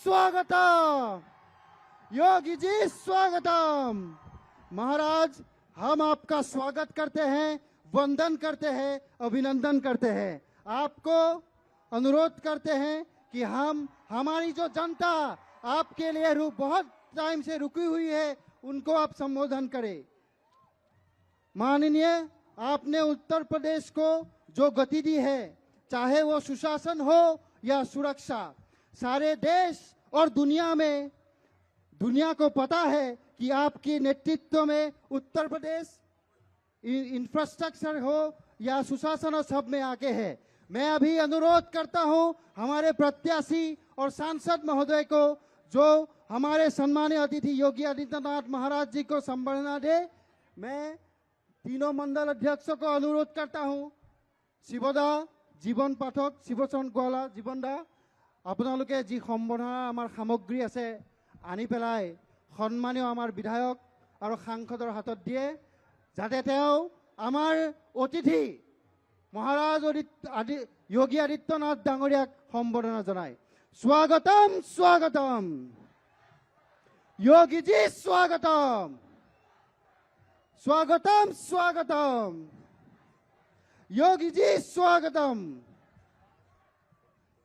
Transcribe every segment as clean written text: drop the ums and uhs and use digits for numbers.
स्वागतम। योगी जी स्वागतम। महाराज, हम आपका स्वागत करते हैं, वंदन करते हैं, अभिनंदन करते हैं। आपको अनुरोध करते हैं कि हमारी जो जनता आपके लिए बहुत टाइम से रुकी हुई है, उनको आप संबोधन करें। माननीय, आपने उत्तर प्रदेश को जो गति दी है, चाहे वो सुशासन हो या सुरक्षा, सारे देश और दुनिया को पता है कि आपके नेतृत्व में उत्तर प्रदेश इंफ्रास्ट्रक्चर हो या सुशासन हो, सब में आगे है। मैं अभी अनुरोध करता हूं हमारे प्रत्याशी और सांसद महोदय को, जो हमारे सम्मानीय अतिथि योगी आदित्यनाथ महाराज जी को संबोधना दे। मैं तीनों मंडल अध्यक्षों को अनुरोध करता हूं, शिवदा, जीवन पाठक, शिवचरण गोवाला, जीवन दा, আপোনালোকে যি সম্বৰ্ধনা আমাৰ সামগ্ৰী আছে আনি পেলাই সন্মানীয় আমাৰ বিধায়ক আৰু সাংসদৰ হাতত দিয়ে, যাতে তেওঁ আমাৰ অতিথি মহাৰাজ যোগী আদিত্যনাথ ডাঙৰীয়াক সম্বৰ্ধনা জনায়। স্বাগতম স্বাগতম। योगीजी स्वागतम। स्वागतम स्वागतम। योगीजी स्वागतम।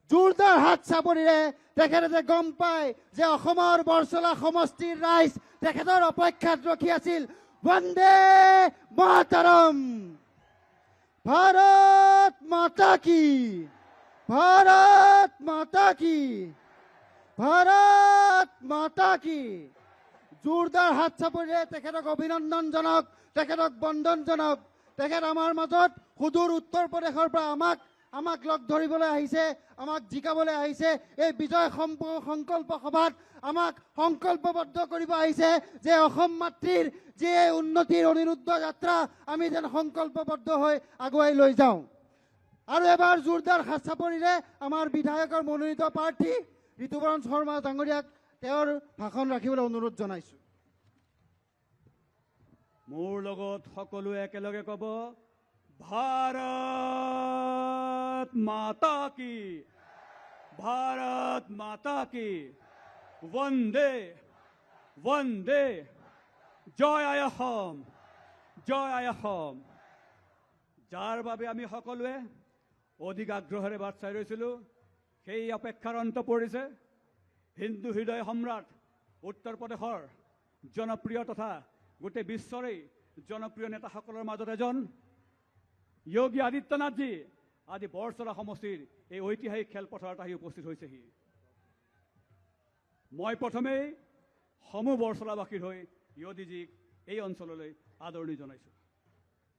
जोरदार हाथ चापरिरे तेखेते गम पाय जे अखोमर बरसला समष्टिर राइज तेखेतर अपेक्षात रखी आसिल। वंदे मातरम। भारत माता की, भारत माता की, भारत माता की। जोरदार हाथ चापरिरे तेखेतक अभिनंदन जनक, तेखेतक बंदन जनक। तेखेत आमार मजत सुदूर उत्तर प्रदेशर পৰা আমাক লগ ধৰিবলৈ আহিছে, আমাক জিকাবলৈ আহিছে। এই বিজয় সংকল্প সভাত আমাক সংকল্পবদ্ধ কৰিব আহিছে যে অসম মাতৃৰ যে উন্নতিৰ অনিৰুদ্ধ যাত্ৰা আমি যেন সংকল্পবদ্ধ হৈ আগুৱাই লৈ যাওঁ। আৰু এবাৰ জোৰদাৰ হাত চাপৰিৰে আমাৰ বিধায়কৰ মনোনীত প্ৰাৰ্থী ঋতুপৰণ শৰ্মা ডাঙৰীয়াক তেওঁৰ ভাষণ ৰাখিবলৈ অনুৰোধ জনাইছো। মোৰ লগত সকলোৱে একেলগে ক'ব, भारत माता की, भारत माता की। वंदे वंदे। जय आय অসম, जय आय অসম। যাৰ বাবে আমি সকলোৱে অধিক আগ্ৰহেৰে বাট চাই ৰৈছিলোঁ, সেই অপেক্ষাৰ অন্ত পৰিছে। হিন্দু হৃদয় সম্ৰাট উত্তৰ প্ৰদেশৰ জনপ্ৰিয় তথা গোটেই বিশ্বৰেই জনপ্ৰিয় নেতাসকলৰ মাজত এজন योगी आदित्यनाथ जी আজি বৰছলা সমষ্টিৰ এই ঐতিহাসিক খেলপথাৰত আহি উপস্থিত হৈছেহি। মই প্ৰথমেই সমূহ বৰছলাবাসীৰ হৈ যোগীজীক এই অঞ্চললৈ আদৰণি জনাইছোঁ।